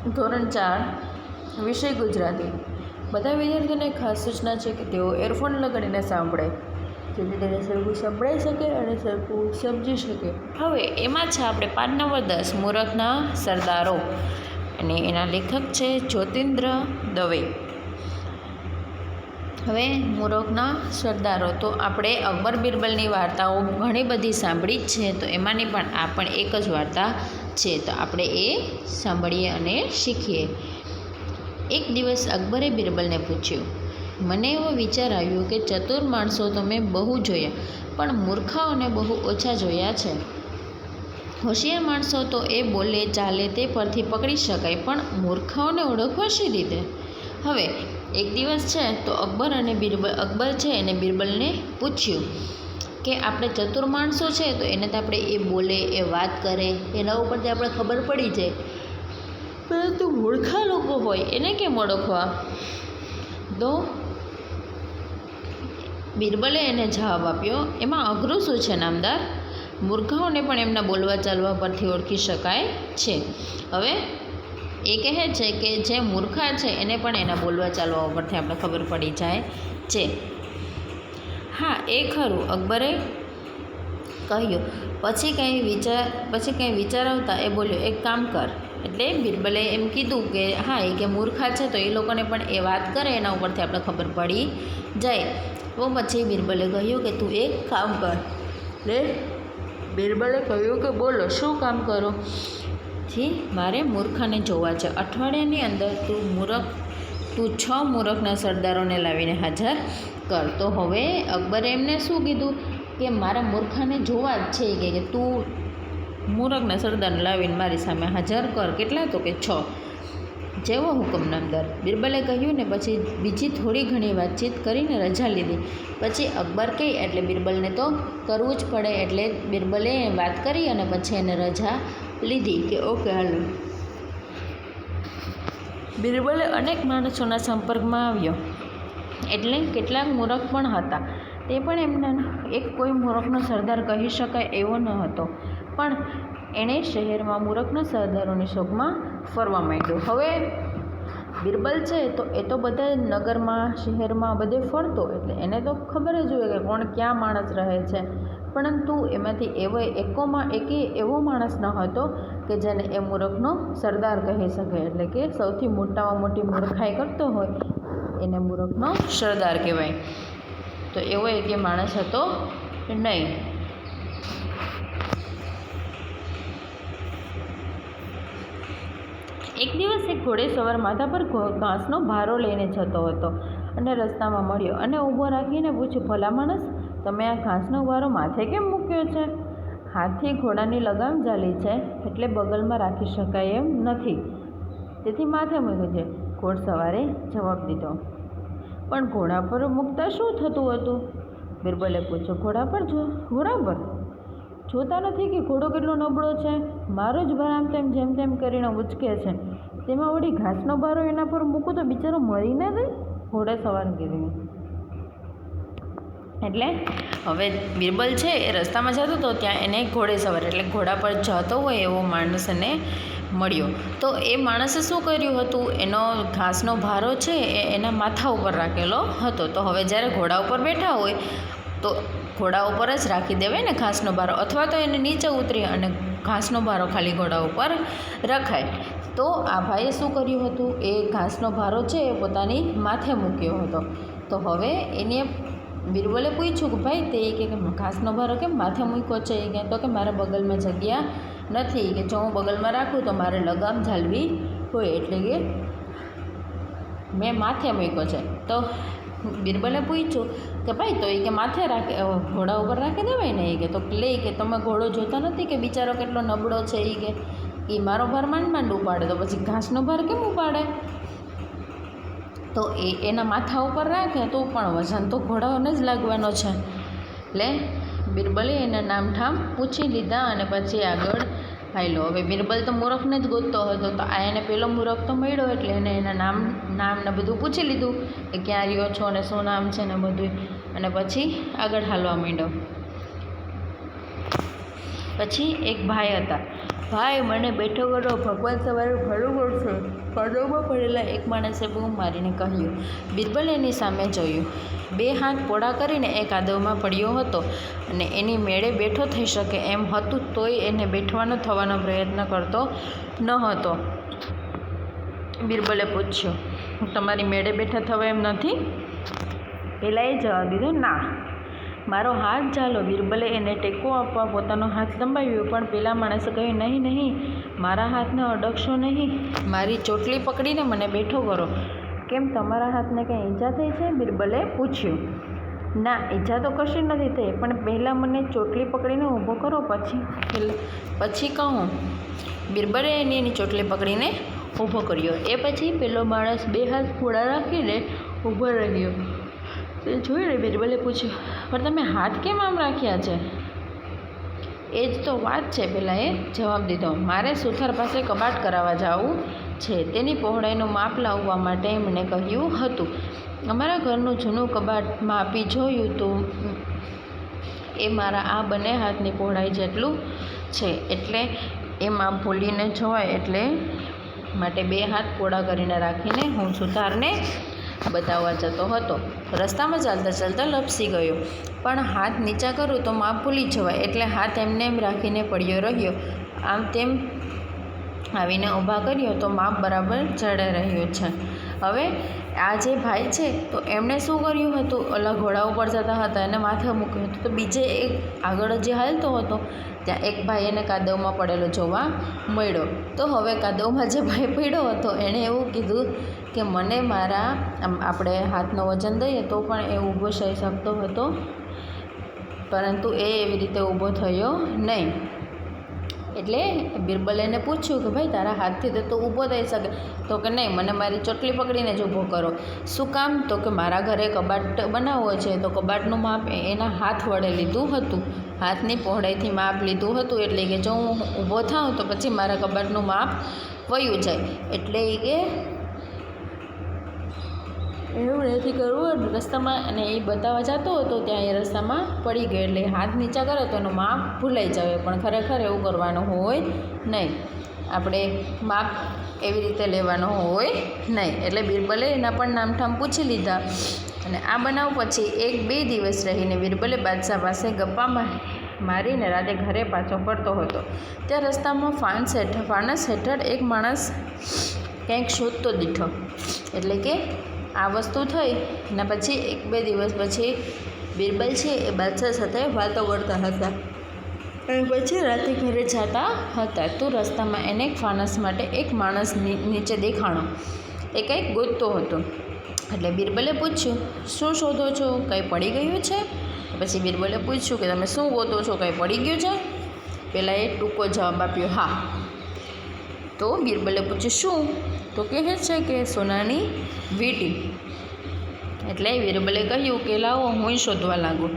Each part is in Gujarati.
ધોરણ 4 વિષય ગુજરાતી. બધા વિદ્યાર્થીઓને ખાસ સૂચના છે કે તેઓ એરફોન લગાડીને સાંભળે, જેથી તેને સરખું સંભળાઈ શકે અને સરખું સમજી શકે. હવે એમાં છે આપણે પાઠ નંબર 10 મૂરખના સરદારો, અને એના લેખક છે જ્યોતિન્દ્ર દવે. હવે મૂરખના સરદારો, તો આપણે અકબર બિરબલની વાર્તાઓ ઘણી બધી સાંભળી જ છે, તો એમાંની પણ આ પણ એક જ વાર્તા છે, તો આપણે એ સાંભળીએ અને શીખીએ. એક દિવસ અકબરે બિરબલને પૂછ્યું, મને એવો વિચાર આવ્યો કે ચતુર માણસો તો મેં બહુ જોયા, પણ મૂર્ખાઓને બહુ ઓછા જોયા છે. હોશિયાર માણસો તો એ બોલે ચાલે તે પરથી પકડી શકાય, પણ મૂર્ખાઓને ઓળખવા શી રીતે? હવે એક દિવસ છે તો અકબર છે એને બિરબલને પૂછ્યું કે આપણે ચતુર માણસો છે તો એને તો આપણે એ બોલે એ વાત કરે એના ઉપરથી આપણે ખબર પડી જાય, પરંતુ મૂર્ખા લોકો હોય એને કેમ ઓળખવા? તો બિરબલે એને જવાબ આપ્યો, એમાં અઘરું શું છે નામદાર? મૂર્ખાઓને પણ એમના બોલવા ચાલવા પરથી ઓળખી શકાય છે. હવે એ કહે છે કે જે મૂર્ખા છે એને પણ એના બોલવા ચાલવા ઉપરથી આપણે ખબર પડી જાય છે. હા, એ ખરું, અકબરે કહ્યું. પછી કંઈ વિચાર આવતા એ બોલ્યો, એક કામ કર. એટલે બિરબલે એમ કીધું કે હા, એ કે મૂર્ખા છે તો એ લોકોને પણ એ વાત કરે એના ઉપરથી આપણે ખબર પડી જાય. તો પછી બિરબલે કહ્યું કે તું એક કામ કર. એટલે બિરબલે કહ્યું કે બોલો, શું કામ કરો? મારે મૂર્ખાને જોવા છે. અઠવાડિયાની અંદર તું 6 મૂરખના સરદારોને લાવીને હાજર કર. તો હવે અકબરે એમને શું કીધું કે મારે મૂર્ખાને જોવા જ છે, કે તું મૂરખના સરદારને લાવીને મારી સામે હાજર કર. કેટલા? તો કે 6. જેવો હુકમ નામદાર, બિરબલે કહ્યું ને પછી બીજી થોડી ઘણી વાતચીત કરીને રજા લીધી. પછી અકબર કહે એટલે બિરબલને તો કરવું જ પડે, એટલે બિરબલે વાત કરી અને પછી એને રજા લીધી કે ઓકે હાલો. બિરબલે અનેક માણસોના સંપર્કમાં આવ્યો, એટલે કેટલાક મૂરખ પણ હતા. તે પણ એમના કોઈ મૂરખનો સરદાર કહી શકાય એવો ન હતો, પણ એણે શહેરમાં મૂરખના સરદારોની શોધમાં ફરવા માંડ્યો. હવે બિરબલ છે તો એ તો બધા નગરમાં શહેરમાં બધે ફરતો, એટલે એને તો ખબર જ હોય કે કોણ ક્યાં માણસ રહે છે, પરંતુ એમાંથી એવો માણસ ન હતો કે જેને એ મૂરખનો સરદાર કહી શકે, એટલે કે સૌથી મોટામાં મોટી મૂર્ખાઈ કરતો હોય એને મૂરખનો સરદાર કહેવાય. તો એવો એક માણસ હતો નહીં. એક દિવસ એક ઘોડેસવાર માથા પર ઘાસનો ભારો લઈને જતો હતો અને રસ્તામાં મળ્યો અને ઊભો રાખીને પૂછ્યું, ભલા માણસ, તમે આ ઘાસનો ભારો માથે કેમ મૂક્યો છે? હાથથી ઘોડાની લગામ ઝાલી છે, એટલે બગલમાં રાખી શકાય એમ નથી, તેથી માથે મૂક્યો છે. ઘોડસવારે જવાબ દીધો. પણ ઘોડા પર મૂકતા શું થતું હતું? બિરબલે પૂછ્યું. ઘોડા પર જોતા નથી કે ઘોડો કેટલો નબળો છે? મારો જ ભાર આમ તેમ જેમ તેમ કરીને ઉચકે છે, તેમાં વળી ઘાસનો ભારો એના પર મૂકું તો બિચારો મરી ના જાય? ઘોડેસવાર કીધું. એટલે હવે બિરબલ છે એ રસ્તામાં જતો હતો, ત્યાં એને ઘોડેસવાર એટલે ઘોડા પર જતો હોય એવો માણસ એને મળ્યો. તો એ માણસે શું કર્યું હતું, એનો ઘાસનો ભારો છે એ એના માથા ઉપર રાખેલો હતો. તો હવે જ્યારે ઘોડા ઉપર બેઠા હોય તો ઘોડા ઉપર જ રાખી દેવાય ને ઘાસનો ભારો, અથવા તો એને નીચે ઉતરી અને ઘાસનો ભારો ખાલી ઘોડા ઉપર રખાય. તો આ ભાઈએ શું કર્યું હતું, એ ઘાસનો ભારો છે એ પોતાની માથે મૂક્યો હતો. તો હવે એને બિરબલે પૂછ્યું કે ભાઈ તે કે ઘાસનો ભારો કેમ માથે મૂક્યો છે? એ તો કે મારા બગલમાં જગ્યા નથી, કે જો હું બગલમાં રાખું તો મારે લગામ ઝાલવી હોય, એટલે કે મેં માથે મૂક્યો છે. તો બિરબલે પૂછ્યું કે ભાઈ તો એ કે માથે ઘોડા ઉપર રાખી દેવાય ને? એ કે તો લે કે તમે ઘોડો જોતા નથી કે બિચારો કેટલો નબળો છે? એ કે એ મારો ભાર માંડ ઉપાડે, તો પછી ઘાસનો ભાર કેમ ઉપાડે? તો એના માથા ઉપર રાખે તો પણ વજન તો ઘોડાઓને જ લાગવાનો છે. એટલે બિરબલે એના નામઠામ પૂછી લીધા અને પછી આગળ હાલ્યો. હવે બિરબલ તો મૂરખને જ ગોતતો હતો, તો આ એને પેલો મૂરખ તો મળ્યો, એટલે એને એના નામને બધું પૂછી લીધું કે ક્યાં રહ્યો છો અને શું નામ છે ને બધું, અને પછી આગળ હાલવા માંડ્યો. પછી એક ભાઈ હતા, ભાઈ મને બેઠો કરો, ભગવાન તમારું ભલું કરશે, કાદવમાં પડેલા એક માણસે બૂમ મારીને કહ્યું. બિરબલ એની સામે જોયું. 2 હાથ પોળા કરીને એ કાદવમાં પડ્યો હતો અને એની મેળે બેઠો થઈ શકે એમ હતું, તોય એને બેઠવાનો થવાનો પ્રયત્ન કરતો ન હતો. બિરબલે પૂછ્યું, તમારી મેળે બેઠા થવા એમ નથી? પેલાએ જવાબ દીધો, ના, મારો હાથ ઝાલો. બિરબલે એને ટેકો આપવા પોતાનો હાથ લંબાવ્યો, પણ પેલા માણસે કહ્યું, નહીં, મારા હાથને અડકશો નહીં, મારી ચોટલી પકડીને મને બેઠો કરો. કેમ, તમારા હાથને કંઈ ઈજા થઈ છે? બિરબલે પૂછ્યું. ના, ઈજા તો કશી નથી થઈ, પણ પહેલાં મને ચોટલી પકડીને ઊભો કરો, પછી કહું. બિરબલે એની ચોટલી પકડીને ઊભો કર્યો. એ પછી પેલો માણસ 2 હાથ ખોડા રાખીને ઊભો રહ્યો. તે જોઈને બિરબલે પૂછ્યું, પણ તમે હાથ કેમ આમ રાખ્યા છે? એ જ તો વાત છે, પેલાએ જવાબ દીધો. મારે સુથાર પાસે કબાટ કરાવવા જવું છે, તેની પહોળાઈનું માપ લાવવા માટે એમણે કહ્યું હતું. અમારા ઘરનું જૂનું કબાટ માપી જોયું તો એ મારા આ બંને હાથની પહોળાઈ જેટલું છે, એટલે એ માપ ભૂલીને જોવાય એટલે માટે 2 હાથ પોળા કરીને રાખીને હું સુથારને બતાવવા જતો હતો. રસ્તામાં ચાલતા ચાલતા લપસી ગયો, પણ હાથ નીચા કરું તો માપ ભૂલી જવાય, એટલે હાથ એમને એમ રાખીને પડ્યો રહ્યો. આમ તેમ આવીને ઊભા કર્યો તો માપ બરાબર જળાઈ રહ્યું છે. હવે આ જે ભાઈ છે તો એમણે શું કર્યું હતું? ઓલા ઘોડા ઉપર જતા હતા એને માથે મૂક્યું હતું, તો બીજે એક આગળ જે હાલતો હતો ત્યાં એક ભાઈ એને કાદવમાં પડેલો જોવા મળ્યો. તો હવે કાદવમાં જે ભાઈ પડ્યો હતો એણે એવું કીધું કે મને મારા આપણે હાથનો વજન દઈએ તો પણ એ ઊભો થઈ શકતો હતો, પરંતુ એ એવી રીતે ઊભો થયો નહીં. એટલે બિરબલે એને પૂછ્યું કે ભાઈ તારા હાથથી તો ઊભો થઈ શકે? તો કે નહીં, મને મારી ચોટલી પકડીને જ ઊભો કરો. શું કામ? તો કે મારા ઘરે કબાટ બનાવવો છે, તો કબાટનું માપ એના હાથ વડે લીધું હતું, હાથની પહોળાઈથી માપ લીધું હતું, એટલે કે જો હું ઊભો થાઉં તો પછી મારા કબાટનું માપ વયું જાય, એટલે કે એવું નથી કરવું રસ્તામાં. અને એ બતાવવા જતો હતો ત્યાં એ રસ્તામાં પડી ગયો, એટલે હાથ નીચા કરે તો એનું માપ ભૂલાઈ જાય, પણ ખરેખર એવું કરવાનું હોય નહીં. આપણે માપ એવી રીતે લેવાનું હોય નહીં. એટલે બિરબલે એના પણ નામઠામ પૂછી લીધા. અને આ બનાવ પછી 1-2 દિવસ રહીને બિરબલે બાદશાહ પાસે ગપ્પા મારીને રાતે ઘરે પાછો ફરતો હતો. ત્યાં રસ્તામાં ફાનસ હેઠળ એક માણસ કંઈક શોધતો દીઠો. એટલે કે આ વસ્તુ થઈ અને પછી 1-2 દિવસ પછી બિરબલ છે એ બાદશાહ સાથે વાતો કરતા હતા અને પછી રાતે ઘરે જતા હતા. તો રસ્તામાં એને ફાનસ માટે એક માણસ નીચે દેખાણો. એ કંઈક ગોતતો હતો. એટલે બિરબલે પૂછ્યું, શું શોધો છો? કંઈ પડી ગયું છે? પછી બિરબલે પૂછ્યું કે તમે શું ગોતો છો? કંઈ પડી ગયું છે? પહેલાં એ ટૂંકો જવાબ આપ્યો, હા. તો બિરબલે પૂછ્યું, શું? તો કહે છે કે સોનાની વીંટી. એટલે બિરબલે કહ્યું કે લાવો હું શોધવા લાગું.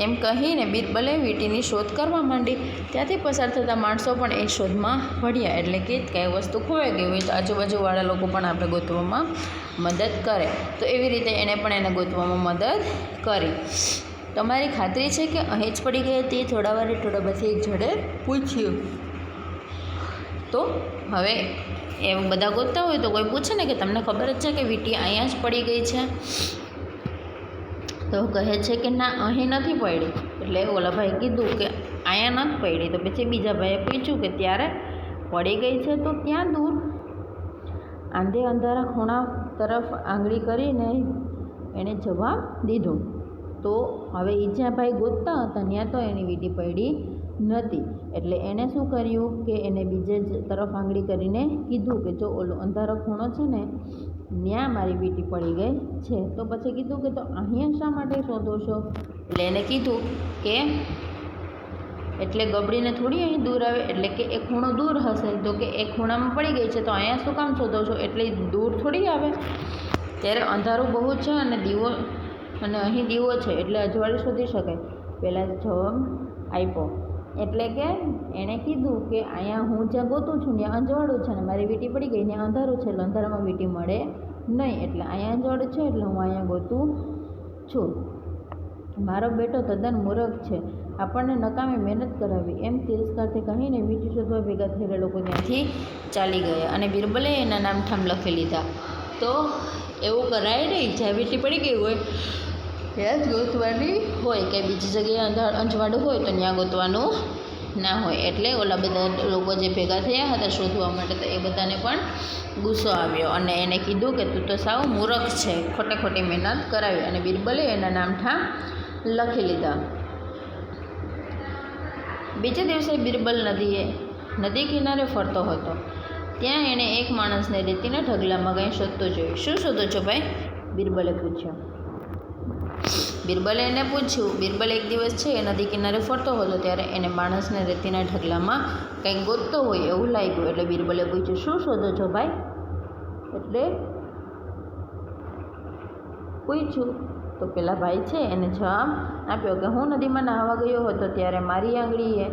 એમ કહીને બિરબલે વીંટીની શોધ કરવા માંડી. ત્યાંથી પસાર થતા માણસો પણ એ શોધમાં પડ્યા. એટલે કે કાંઈ વસ્તુ ખોવાઈ ગઈ હોય તો આજુબાજુવાળા લોકો પણ આપણે ગોતવામાં મદદ કરે. તો એવી રીતે એણે પણ એને ગોતવામાં મદદ કરી. તમારી ખાતરી છે કે અહીં જ પડી ગઈ હતી? થોડા પછી એક જોડે પૂછ્યું. તો હવે એવું બધા ગોતતા હોય તો કોઈ પૂછે ને કે તમને ખબર જ છે કે વીંટી અહીંયા જ પડી ગઈ છે? તો કહે છે કે ના, અહીં નથી પડી. એટલે ઓલા ભાઈ કીધું કે અહીંયા નથી પડી. તો પછી બીજા ભાઈએ પૂછ્યું કે ત્યારે પડી ગઈ છે તો ક્યાં દૂર? અંધારા ખૂણા તરફ આંગળી કરીને એણે જવાબ દીધો. તો હવે એ જ્યાં ભાઈ ગોતતા હતા ત્યાં તો એની વીંટી પડી નથી. એટલે એણે શું કર્યું કે એને બીજે તરફ આંગળી કરીને કીધું કે જો ઓલો અંધારો ખૂણો છે ને ત્યાં મારી વીંટી પડી ગઈ છે. તો પછી કીધું કે તો અહીંયા શા માટે શોધો છો? એટલે એને કીધું કે એટલે ગબડીને થોડી અહીં દૂર આવે, એટલે કે એ ખૂણો દૂર હશે. તો કે એ ખૂણામાં પડી ગઈ છે તો અહીંયા શું કામ શોધો છો? એટલે દૂર થોડી આવે. ત્યારે અંધારું બહુ છે અને અહીં દીવો છે એટલે અજવાળું શોધી શકાય. પહેલાં જવાબ આપ્યો. એટલે કે એણે કીધું કે અહીંયા હું જ્યાં ગોતું છું ત્યાં અંજવાળું છે ને મારી વીંટી પડી ગઈ, ત્યાં અંધારું છે એટલે અંધારામાં વીંટી મળે નહીં. એટલે અહીંયા અંજવાળું છે એટલે હું અહીંયા ગોતું છું. મારો બેટો તદ્દન મૂર્ખ છે આપણને નકામી મહેનત કરાવી, એમ તિરસ્કારથી કહીને વીંટી શોધવા ભેગા થયેલા લોકો ત્યાંથી ચાલી ગયા અને બિરબલે એના નામઠામ લખી લીધા. તો એવું કરાય નહીં, જ્યાં વીંટી પડી ગઈ હોય ત્યાં જ ગોતવાની હોય, કે બીજી જગ્યાએ અંજવાળું હોય તો ત્યાં ગોતવાનું ના હોય. એટલે ઓલા બધા લોકો જે ભેગા થયા હતા શોધવા માટે, તો એ બધાને પણ ગુસ્સો આવ્યો અને એને કીધું કે તું તો સાવ મૂરખ છે, ખોટે ખોટી મહેનત કરાવી. અને બિરબલે એના નામઠામ લખી લીધા. બીજે દિવસે બિરબલ નદી કિનારે ફરતો હતો. ત્યાં એણે એક માણસને રેતીના ઢગલામાં કંઈ શોધતો જોયું. શું શોધો છો ભાઈ? બિરબલે પૂછ્યું. બિરબલે એને પૂછ્યું. બિરબલ એક દિવસ છે એ નદી કિનારે ફરતો હતો, ત્યારે એને માણસને રેતીના ઢગલામાં કંઈક ગોતતો હોય એવું લાગ્યું. એટલે બિરબલે પૂછ્યું, શું શોધો છો ભાઈ? એટલે પૂછ્યું તો પેલા ભાઈ છે એને જવાબ આપ્યો કે હું નદીમાં નહાવા ગયો હતો, ત્યારે મારી આંગળીએ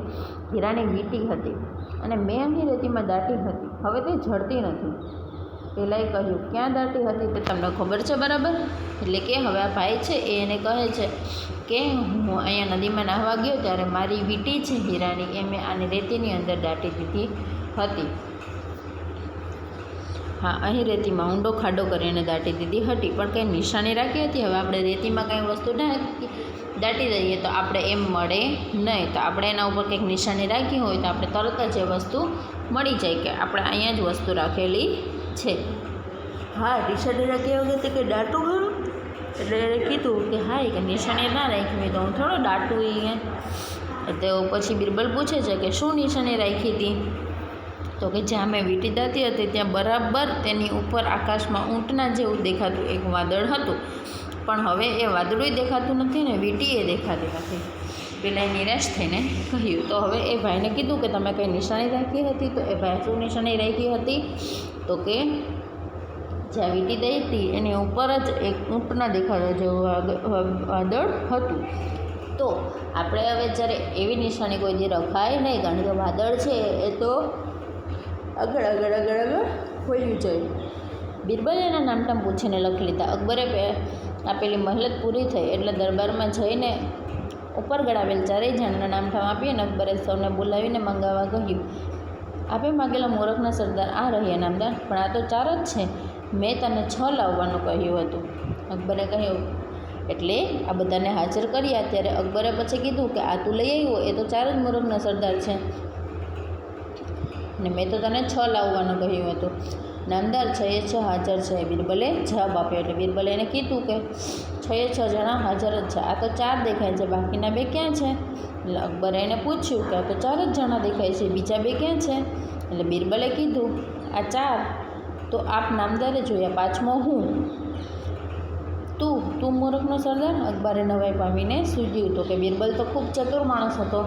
હીરાની વીંટી હતી અને મેં અહીં રેતીમાં દાટી હતી, હવે તે જડતી નથી. પહેલાંએ કહ્યું, ક્યાં દાટી હતી તે તમને ખબર છે બરાબર? એટલે કે હવે આ ભાઈ છે એ એને કહે છે કે હું અહીંયા નદીમાં નહાવા ગયો ત્યારે મારી વીંટી છે હીરાની, એ મેં આની રેતીની અંદર દાટી દીધી હતી. હા, અહીં રેતીમાં ઊંડો ખાડો કરીને દાટી દીધી હતી, પણ કંઈ નિશાની રાખી હતી? હવે આપણે રેતીમાં કંઈ વસ્તુ દાટી દઈએ તો આપણે એમ મળે નહીં, તો આપણે એના ઉપર કંઈક નિશાની રાખી હોય તો આપણે તરત જ એ વસ્તુ મળી જાય કે આપણે અહીંયા જ વસ્તુ રાખેલી છે. હા, નિશાની રાખ્યા વગર તે કંઈ દાટું ખરું? એટલે એને કીધું કે હા, કે નિશાની ના રાખી હોય તો હું થોડો દાટું. તો પછી બિરબલ પૂછે છે કે શું નિશાની રાખી હતી? તો કે જ્યાં મેં વીંટી દાટી હતી ત્યાં બરાબર તેની ઉપર આકાશમાં ઊંટના જેવું દેખાતું એક વાદળ હતું, પણ હવે એ વાદળું દેખાતું નથી ને વીંટી એ દેખાતી નથી. પેલા એ નિરાશ થઈને કહ્યું. તો હવે એ ભાઈને કીધું કે તમે કંઈ નિશાની રાખી હતી? તો એ ભાઈ શું નિશાની રાખી હતી? તો કે જ્યાં વીંટી દઈ હતી એની ઉપર જ એક ઊંટના દેખાતા જેવું વાદળ હતું. તો આપણે હવે જ્યારે એવી નિશાની કોઈ દી રખાય નહીં, કારણ કે વાદળ છે એ તો આગળ હોયું જોઈએ. બિરબલે એના નામઠામ પૂછીને લખી લીધા. અકબરે આપેલી મહેલત પૂરી થઈ એટલે દરબારમાં જઈને ઉપર ગળાવેલ ચારેય જણના નામઠામ આપી અને અકબરે સૌને બોલાવીને મંગાવવા કહ્યું. આપે માગેલા મૂરખના સરદાર આ રહ્યા નામદાર, પણ આ તો 4 જ છે, મેં તને 6 લાવવાનું કહ્યું હતું. અકબરે કહ્યું. એટલે આ બધાને હાજર કર્યા. ત્યારે અકબરે પછી કીધું કે આ તું લઈ આવ્યો એ તો 4 જ મૂરખના સરદાર છે ને મેં તો તને 6 લાવવાનું કહ્યું હતું. નામદાર 6 એ 6 હાજર છે, બિરબલે જવાબ આપ્યો. એટલે બિરબલે એને કીધું કે 6 એ 6 જણા હાજર જ છે, આ તો 4 દેખાય છે, બાકીના 2 ક્યાં છે? એટલે અકબરે એને પૂછ્યું કે આ તો 4 જ જણા દેખાય છે, બીજા 2 ક્યાં છે? એટલે બિરબલે કીધું આ 4 તો આપ નામદારે જોયા, 5મો હું. તું મૂરખનો સરદાર? અકબરે નવાઈ પામીને સૂઝ્યું. તો કે બિરબલ તો ખૂબ ચતુર માણસ હતો.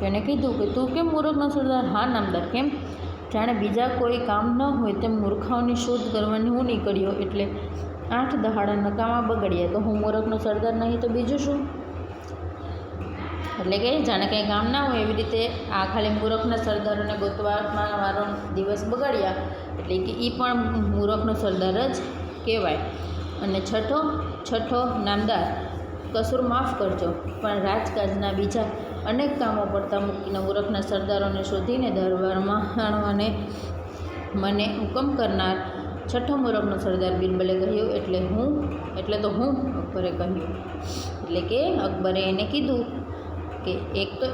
તેને કીધું કે તું કેમ મૂરખનો સરદાર? હા નામદાર, કેમ? જાણે બીજા કોઈ કામ ન હોય તેમ મૂર્ખાઓની શોધ કરવાની હું નીકળ્યો, એટલે 8 દહાડા નકામા બગડ્યા, તો હું મૂરખનો સરદાર નહીં તો બીજું શું? એટલે કે જાણે કંઈ કામ ના હોય એવી રીતે આ ખાલી મૂરખના સરદારોને ગોતવામાં મારો દિવસ બગાડ્યા, એટલે કે એ પણ મૂરખનો સરદાર જ કહેવાય. અને છઠ્ઠો નામદાર, કસૂર માફ કરજો, પણ રાજકાજના બીજા અનેક કામો પડતા મૂકીને મૂરખના સરદારોને શોધીને દરબારમાં આણવાને મને હુકમ કરનાર છઠ્ઠો મૂરખનો સરદાર બિરબલે કહ્યું. એટલે તો હું અકબરે કહ્યું. એટલે કે અકબરે એને કીધું કે એક તો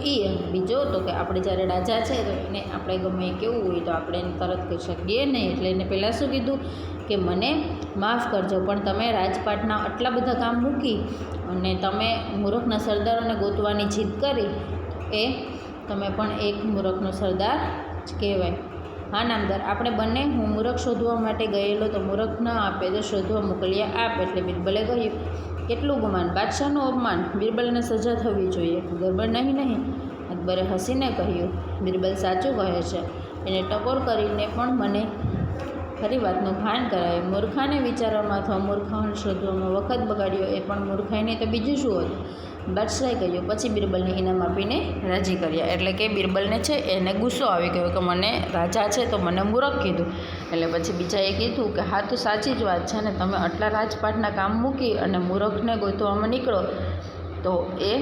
બીજો તો કે આપણે જ્યારે રાજા છે તો એને આપણે ગમે કેવું હોય તો આપણે એને તરત કહી શકીએ નહીં. એટલે એને પહેલાં શું કીધું કે મને માફ કરજો, પણ તમે રાજપાટના આટલા બધા કામ મૂકી અને તમે મૂરખના સરદારોને ગોતવાની જીદ કરી, એ તમે પણ એક મૂરખનો સરદાર જ કહેવાય. હા નામદાર, આપણે બંને હું મૂરખ શોધવા માટે ગયેલો તો મૂરખ ન આપે તો શોધવા મોકલ્યા આપ. એટલે બિરબલે કહ્યું કેટલું ગુમાન, બાદશાહનું અપમાન, બિરબલને સજા થવી જોઈએ, ગરબડ નહીં. અકબરે હસીને કહ્યું બિરબલ સાચું કહે છે. એને ટકોર કરીને પણ મને ખરી વાતનું ભાન કરાયું. મૂર્ખાને વિચારવામાં અથવા મૂર્ખાઓને શોધવામાં વખત બગાડ્યો એ પણ મૂર્ખાઈ નહીં તો બીજું શું હતું? બાદશાહે કહ્યું. પછી બિરબલને ઇનામ આપીને રાજી કર્યા. એટલે કે બિરબલને છે એને ગુસ્સો આવી ગયો કે મને રાજા છે તો મને મૂરખ કીધું. એટલે પછી બીજાએ કીધું કે હા તો સાચી જ વાત છે ને, તમે આટલા રાજપાટના કામ મૂકી અને મૂરખને ગોતવામાં નીકળો તો એ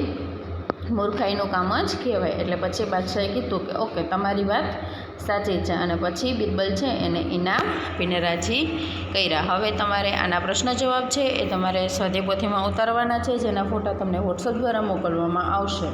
મૂર્ખાઈનું કામ જ કહેવાય. એટલે પછી બાદશાહે કીધું કે ઓકે તમારી વાત સાચી છે, અને પછી બિરબલ છે એને ઇનામ આપીને રાજી કર્યા. હવે તમારે આના પ્રશ્ન જવાબ છે એ તમારે સ્વાધ્યાય પોથીમાં ઉતારવાના છે, જેના ફોટા તમને વોટ્સઅપ દ્વારા મોકલવામાં આવશે.